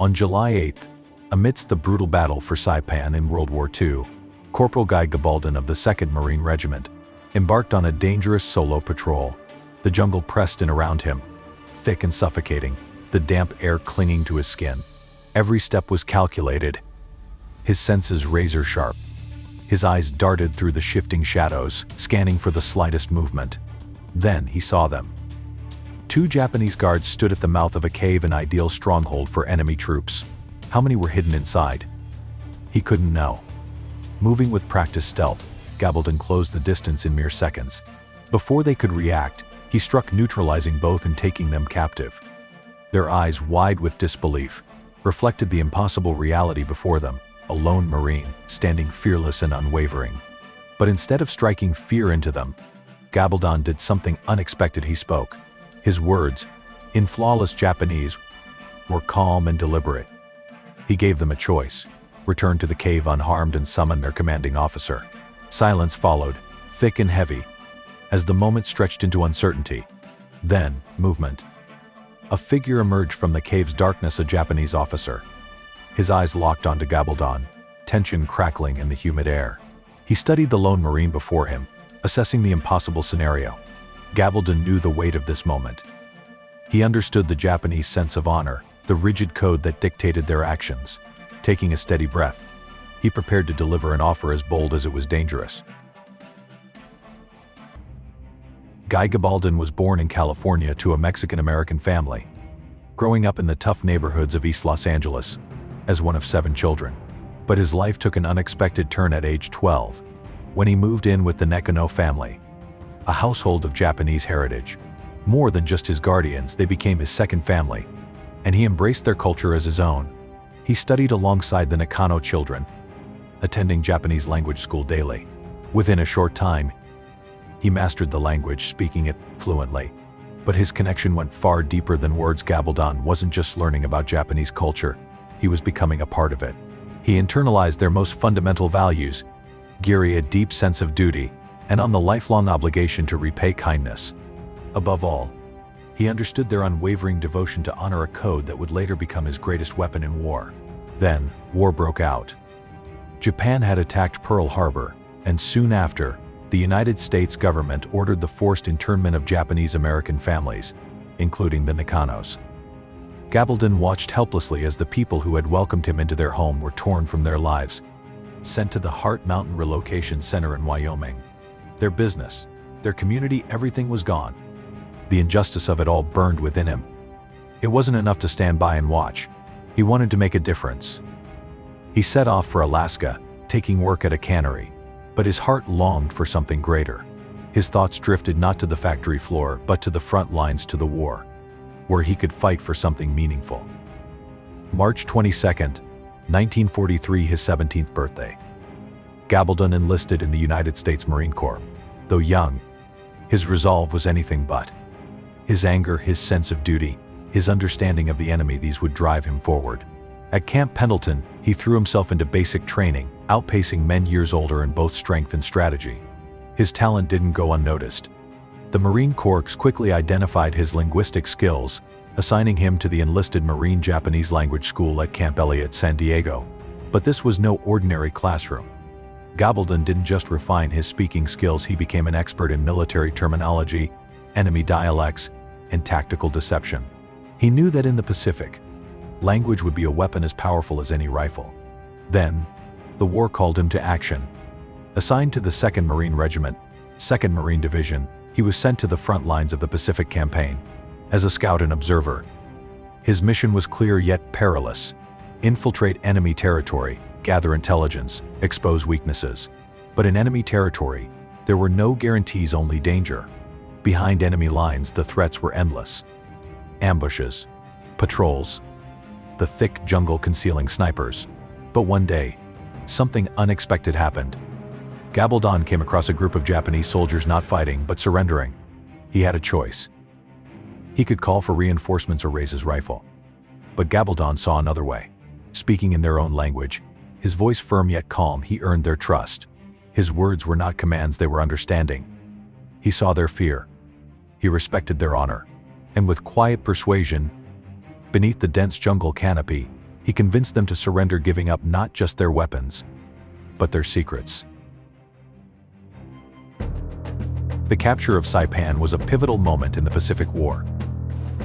On July 8th, amidst the brutal battle for Saipan in World War II, Corporal Guy Gabaldon of the 2nd Marine Regiment embarked on a dangerous solo patrol. The jungle pressed in around him, thick and suffocating, the damp air clinging to his skin. Every step was calculated, his senses razor sharp. His eyes darted through the shifting shadows, scanning for the slightest movement. Then he saw them. 2 Japanese guards stood at the mouth of a cave, an ideal stronghold for enemy troops. How many were hidden inside? He couldn't know. Moving with practiced stealth, Gabaldon closed the distance in mere seconds. Before they could react, he struck, neutralizing both and taking them captive. Their eyes, wide with disbelief, reflected the impossible reality before them, a lone Marine, standing fearless and unwavering. But instead of striking fear into them, Gabaldon did something unexpected. He spoke. His words, in flawless Japanese, were calm and deliberate. He gave them a choice: return to the cave unharmed and summon their commanding officer. Silence followed, thick and heavy, as the moment stretched into uncertainty. Then, movement. A figure emerged from the cave's darkness, a Japanese officer. His eyes locked onto Gabaldon, tension crackling in the humid air. He studied the lone Marine before him, assessing the impossible scenario. Gabaldon knew the weight of this moment. He understood the Japanese sense of honor, the rigid code that dictated their actions. Taking a steady breath, he prepared to deliver an offer as bold as it was dangerous. Guy Gabaldon was born in California to a Mexican-American family, growing up in the tough neighborhoods of East Los Angeles as one of 7 children. But his life took an unexpected turn at age 12, when he moved in with the Nakano family, a household of Japanese heritage. More than just his guardians, they became his second family, and he embraced their culture as his own. He studied alongside the Nakano children, attending Japanese language school daily. Within a short time, he mastered the language, speaking it fluently. But his connection went far deeper than words. Gabaldon wasn't just learning about Japanese culture, he was becoming a part of it. He internalized their most fundamental values, Giri, a deep sense of duty, and on the lifelong obligation to repay kindness. Above all, he understood their unwavering devotion to honor, a code that would later become his greatest weapon in war. Then, war broke out. Japan had attacked Pearl Harbor, and soon after, the United States government ordered the forced internment of Japanese American families, including the Nakanos. Gabaldon watched helplessly as the people who had welcomed him into their home were torn from their lives, sent to the Heart Mountain Relocation Center in Wyoming. Their business, their community, everything was gone. The injustice of it all burned within him. It wasn't enough to stand by and watch. He wanted to make a difference. He set off for Alaska, taking work at a cannery, but his heart longed for something greater. His thoughts drifted not to the factory floor, but to the front lines, to the war, where he could fight for something meaningful. March 22nd, 1943, his 17th birthday. Gabaldon enlisted in the United States Marine Corps. Though young, his resolve was anything but. His anger, his sense of duty, his understanding of the enemy, these would drive him forward. At Camp Pendleton, he threw himself into basic training, outpacing men years older in both strength and strategy. His talent didn't go unnoticed. The Marine Corps quickly identified his linguistic skills, assigning him to the enlisted Marine Japanese language school at Camp Elliott, San Diego. But this was no ordinary classroom. Gabaldon didn't just refine his speaking skills, he became an expert in military terminology, enemy dialects, and tactical deception. He knew that in the Pacific, language would be a weapon as powerful as any rifle. Then, the war called him to action. Assigned to the 2nd Marine Regiment, 2nd Marine Division, he was sent to the front lines of the Pacific Campaign. As a scout and observer, his mission was clear yet perilous: infiltrate enemy territory, gather intelligence, expose weaknesses. But in enemy territory, there were no guarantees, only danger. Behind enemy lines, the threats were endless. Ambushes, patrols, the thick jungle concealing snipers. But one day, something unexpected happened. Gabaldon came across a group of Japanese soldiers not fighting but surrendering. He had a choice. He could call for reinforcements or raise his rifle. But Gabaldon saw another way. Speaking in their own language, his voice firm yet calm, he earned their trust. His words were not commands, they were understanding. He saw their fear. He respected their honor. And with quiet persuasion, beneath the dense jungle canopy, He convinced them to surrender, giving up not just their weapons, but their secrets. The capture of Saipan was a pivotal moment in the Pacific War.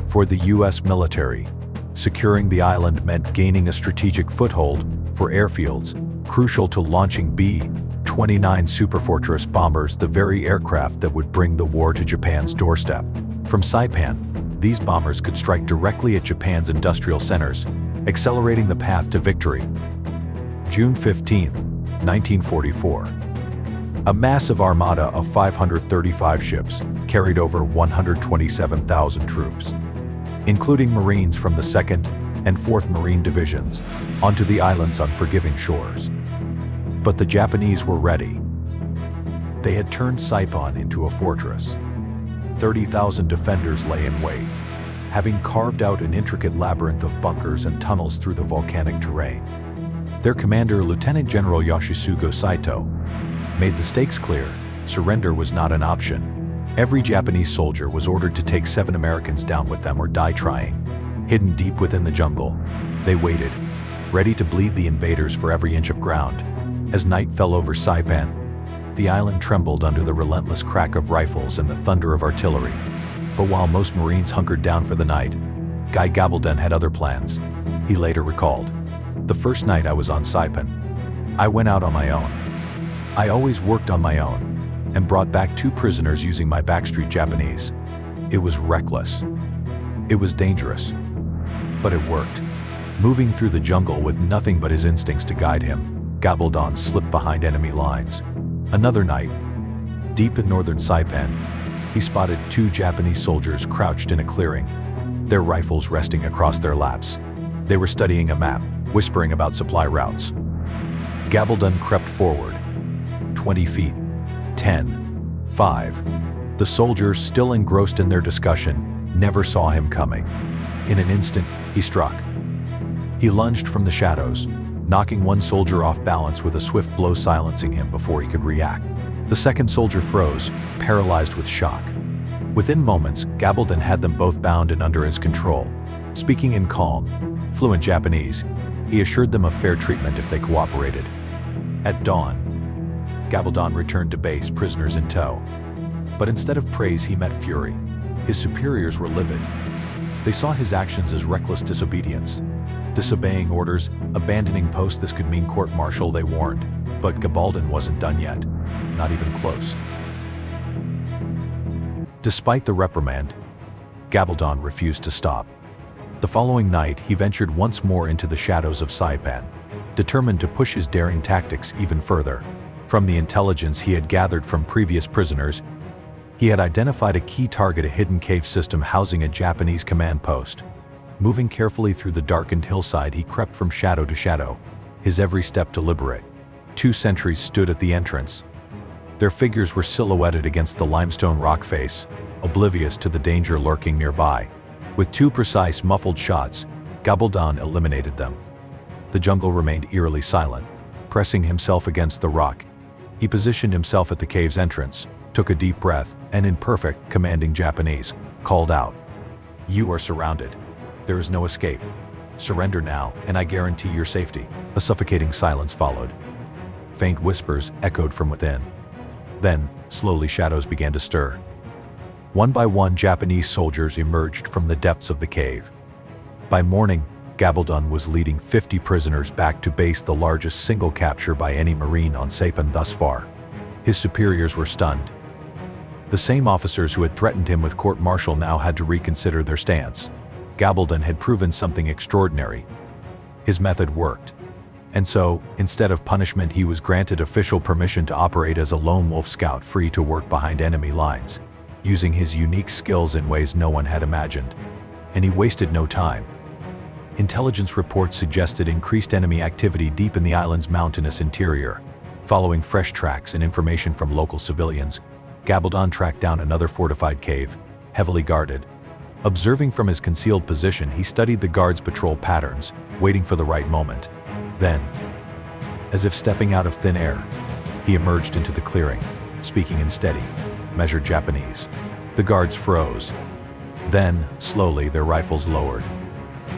For the U.S. military, securing the island meant gaining a strategic foothold for airfields, crucial to launching B-29 Superfortress bombers, the very aircraft that would bring the war to Japan's doorstep. From Saipan, these bombers could strike directly at Japan's industrial centers, accelerating the path to victory. June 15, 1944. A massive armada of 535 ships carried over 127,000 troops, including Marines from the 2nd and 4th Marine Divisions, onto the island's unforgiving shores. But the Japanese were ready. They had turned Saipan into a fortress. 30,000 defenders lay in wait, having carved out an intricate labyrinth of bunkers and tunnels through the volcanic terrain. Their commander, Lieutenant General Yoshisugo Saito, made the stakes clear. Surrender was not an option. Every Japanese soldier was ordered to take 7 Americans down with them or die trying. Hidden deep within the jungle, they waited, ready to bleed the invaders for every inch of ground. As night fell over Saipan, the island trembled under the relentless crack of rifles and the thunder of artillery. But while most Marines hunkered down for the night, Guy Gabaldon had other plans. He later recalled, "The first night I was on Saipan, I went out on my own. I always worked on my own, and brought back 2 prisoners using my backstreet Japanese. It was reckless. It was dangerous. But it worked." Moving through the jungle with nothing but his instincts to guide him, Gabaldon slipped behind enemy lines. Another night, deep in northern Saipan, he spotted 2 Japanese soldiers crouched in a clearing, their rifles resting across their laps. They were studying a map, whispering about supply routes. Gabaldon crept forward. 20 feet, 10, 5. The soldiers, still engrossed in their discussion, never saw him coming. In an instant, he struck. He lunged from the shadows, knocking one soldier off balance with a swift blow, silencing him before he could react. The second soldier froze, paralyzed with shock. Within moments, Gabaldon had them both bound and under his control. Speaking in calm, fluent Japanese, he assured them of fair treatment if they cooperated. At dawn, Gabaldon returned to base, prisoners in tow. But instead of praise, he met fury. His superiors were livid. They saw his actions as reckless disobedience. Disobeying orders, abandoning posts, this could mean court-martial, they warned. But Gabaldon wasn't done yet. Not even close. Despite the reprimand, Gabaldon refused to stop. The following night, he ventured once more into the shadows of Saipan, determined to push his daring tactics even further. From the intelligence he had gathered from previous prisoners, he had identified a key target, a hidden cave system housing a Japanese command post. Moving carefully through the darkened hillside, he crept from shadow to shadow, his every step deliberate. 2 sentries stood at the entrance. Their figures were silhouetted against the limestone rock face, oblivious to the danger lurking nearby. With 2 precise, muffled shots, Gabaldon eliminated them. The jungle remained eerily silent. Pressing himself against the rock, he positioned himself at the cave's entrance, took a deep breath, and in perfect, commanding Japanese, called out, "You are surrounded. There is no escape. Surrender now, and I guarantee your safety." A suffocating silence followed. Faint whispers echoed from within. Then, slowly, shadows began to stir. One by one, Japanese soldiers emerged from the depths of the cave. By morning, Gabaldon was leading 50 prisoners back to base, the largest single capture by any Marine on Saipan thus far. His superiors were stunned. The same officers who had threatened him with court-martial now had to reconsider their stance. Gabaldon had proven something extraordinary. His method worked. And so, instead of punishment, he was granted official permission to operate as a lone wolf scout, free to work behind enemy lines, using his unique skills in ways no one had imagined. And he wasted no time. Intelligence reports suggested increased enemy activity deep in the island's mountainous interior. Following fresh tracks and information from local civilians, Gabaldon tracked down another fortified cave, heavily guarded. Observing from his concealed position, he studied the guards' patrol patterns, waiting for the right moment. Then, as if stepping out of thin air, he emerged into the clearing, speaking in steady, measured Japanese. The guards froze. Then, slowly, their rifles lowered.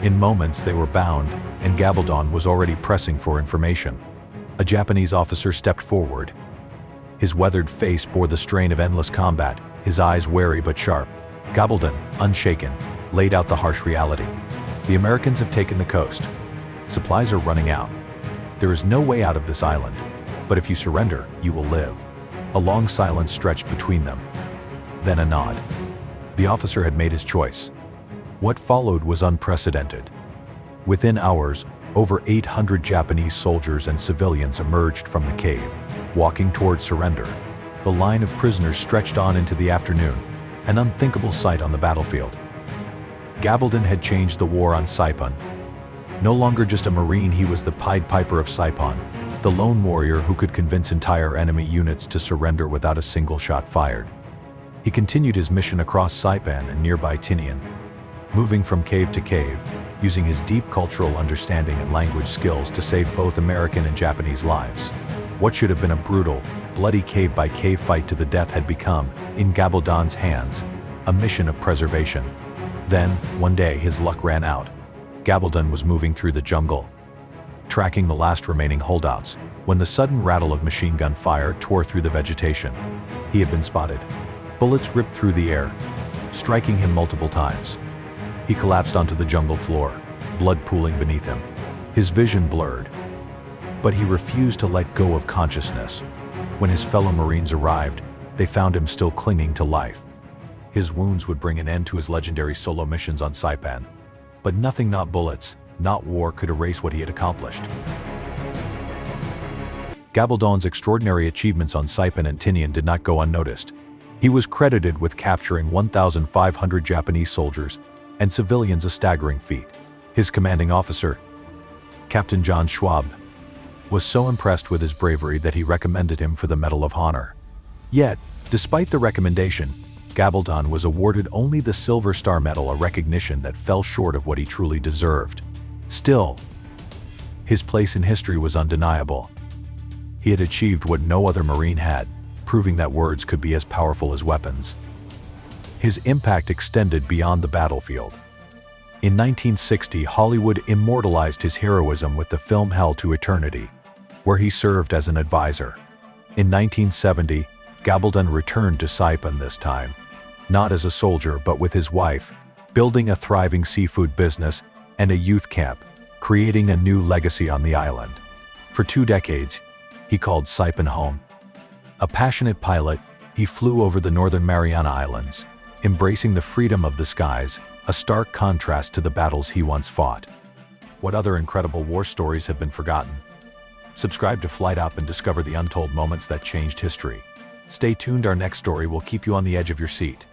In moments, they were bound, and Gabaldon was already pressing for information. A Japanese officer stepped forward. His weathered face bore the strain of endless combat, his eyes wary but sharp. Gabaldon, unshaken, laid out the harsh reality. The Americans have taken the coast. Supplies are running out. There is no way out of this island, but if you surrender, you will live. A long silence stretched between them. Then a nod. The officer had made his choice. What followed was unprecedented. Within hours, over 800 Japanese soldiers and civilians emerged from the cave, walking toward surrender. The line of prisoners stretched on into the afternoon, an unthinkable sight on the battlefield. Gabaldon had changed the war on Saipan. No longer just a Marine, he was the Piper of Saipan, the lone warrior who could convince entire enemy units to surrender without a single shot fired. He continued his mission across Saipan and nearby Tinian, moving from cave to cave, using his deep cultural understanding and language skills to save both American and Japanese lives. What should have been a brutal, bloody cave-by-cave fight to the death had become, in Gabaldon's hands, a mission of preservation. Then, one day, his luck ran out. Gabaldon was moving through the jungle, tracking the last remaining holdouts, when the sudden rattle of machine gun fire tore through the vegetation. He had been spotted. Bullets ripped through the air, striking him multiple times. He collapsed onto the jungle floor, blood pooling beneath him. His vision blurred. But he refused to let go of consciousness. When his fellow Marines arrived, they found him still clinging to life. His wounds would bring an end to his legendary solo missions on Saipan. But nothing, not bullets, not war, could erase what he had accomplished. Gabaldon's extraordinary achievements on Saipan and Tinian did not go unnoticed. He was credited with capturing 1,500 Japanese soldiers and civilians, a staggering feat. His commanding officer, Captain John Schwab, was so impressed with his bravery that he recommended him for the Medal of Honor. Yet, despite the recommendation, Gabaldon was awarded only the Silver Star Medal, a recognition that fell short of what he truly deserved. Still, his place in history was undeniable. He had achieved what no other Marine had, proving that words could be as powerful as weapons. His impact extended beyond the battlefield. In 1960, Hollywood immortalized his heroism with the film Hell to Eternity, where he served as an advisor. In 1970, Gabaldon returned to Saipan, this time, not as a soldier but with his wife, building a thriving seafood business and a youth camp, creating a new legacy on the island. For 2 decades, he called Saipan home. A passionate pilot, he flew over the Northern Mariana Islands, embracing the freedom of the skies, a stark contrast to the battles he once fought. What other incredible war stories have been forgotten? Subscribe to FLYTOP and discover the untold moments that changed history. Stay tuned, our next story will keep you on the edge of your seat.